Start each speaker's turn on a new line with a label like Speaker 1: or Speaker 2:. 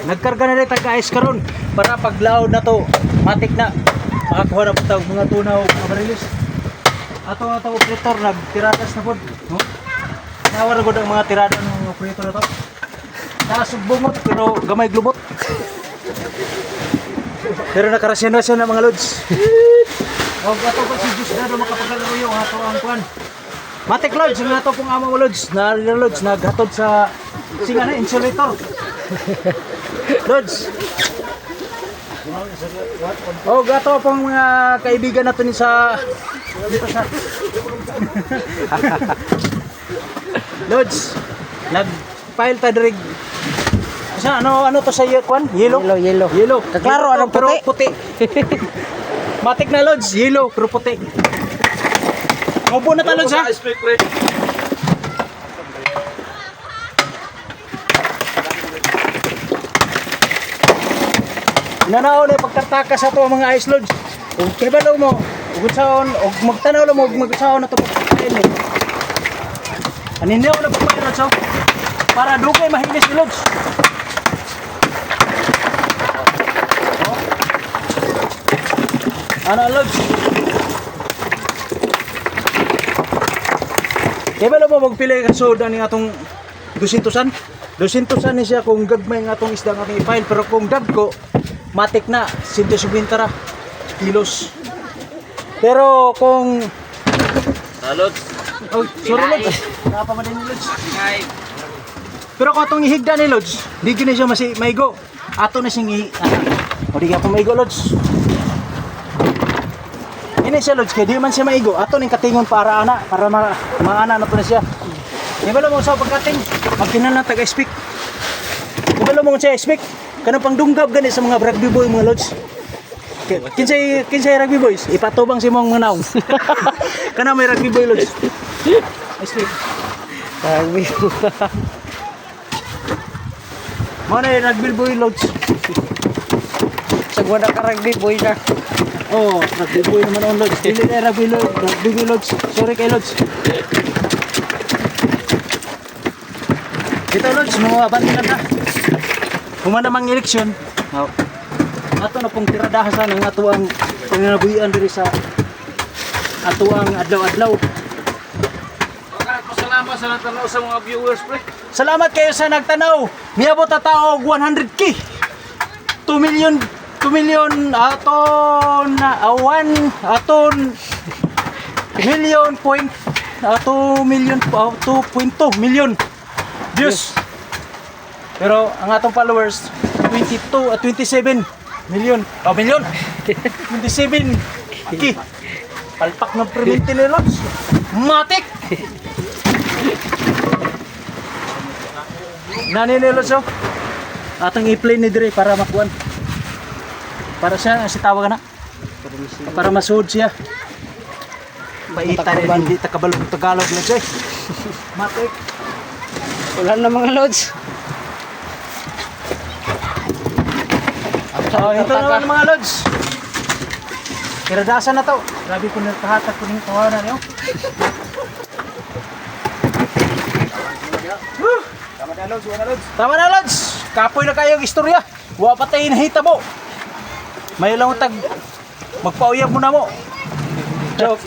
Speaker 1: Nagkarga na rin taga-ice karon para paglaod na to, matik na. Makakuha na po tawag mga tunaw, mga barilis. Ato operator, nagtiradas na po. No? Nawar na po ang mga tirada ng operator na to. Nasugbungot pero gamay glubot. Pero nakarasyan na siya na mga lods. Huwag ato pa si Diyos na makapagalaro yung ato ang kwan. Matik lods, yung ato pong ama mo lods, lods, naghatod sa singa na insulator. Lods. Oh, gato pong mga kaibigan natin sa dito sa Lods. Nag-file ta dirig. Sa ano to sa kwan? Yellow. Yellow.
Speaker 2: Kaklaro anong
Speaker 1: pero
Speaker 2: puti?
Speaker 1: Matik na lods, yellow pero puti. Opo na ta lods ha. Nanao na pagtartaka sa to mga ice lods. Ug kibalo mo, ug saon, ug magtanaw lang mo, ug magsaon na to pagkain eh. Aninaw na pagkain lods oh. Para dugay mahinis ni lods. Oh. Ano lods? Kibalo mo magpili ka soda ni atong 200-an. 200-an ni siya kung gagmay ng atong isda ng ating i-file, pero kung dagko matik na 150 kilos. Pero kung
Speaker 3: Lods.
Speaker 1: oh, sorry Lods. Napamadin ni Lods. Pero kung itong ihigda ni Lods, di gina siya maigo. Ato na siyang o di ka pa maigo Lods. Ini siya Lods, kaya di man siya maigo. Ato ning katingon para ana, para maana na to na siya. Di ba mo sa pagkating, magkinan lang taga-speak. Di ba mo siya speak? Kanang pangdunggab gani sa mga rugby boy mga Lods. Kinsay rugby boys, ipatubang si mong manaw. Kana may rugby boy Lods. Speak.
Speaker 2: Rugby.
Speaker 1: Mo na yung rugby boy Lods.
Speaker 2: Sagwa na ka rugby boy na.
Speaker 1: Oh, rugby boy naman on Lods. Dili na rugby boy Lods. Sorry kay Lods. Ito Lods, mga bandilan na. Humana mang eleksyon. Oh. Ato na pong tiradahasan ang ato ang panganabuhian diri sa ato ang adlaw-adlaw.
Speaker 3: Pasalamat sa natanaw sa mga viewers, pre.
Speaker 1: Salamat kayo sa nagtanaw. Miabot ta tao og 100k. 2 million aton aton million point 2 million 2.2 million views. Pero ang atong followers 27 million. Oh, million. 27 k. Palpak ng perminti ni Lods. Matik. Nani ni Lods oh. Atong i-play ni dire para makuan. Para siya si tawag na. Para masud siya. Paita rin hindi takabalog Tagalog Lods eh. Matik.
Speaker 2: Wala na mga Lods.
Speaker 1: Oh, ito naman mga Lods. Kiradasan na to. Grabe ko nagkahatag ko ng tawanan niyo. Tama na Lods. Kapoy na kayong istorya. Wa pa tayo nahitabo. May lang tag magpauyab mo na mo. Joke.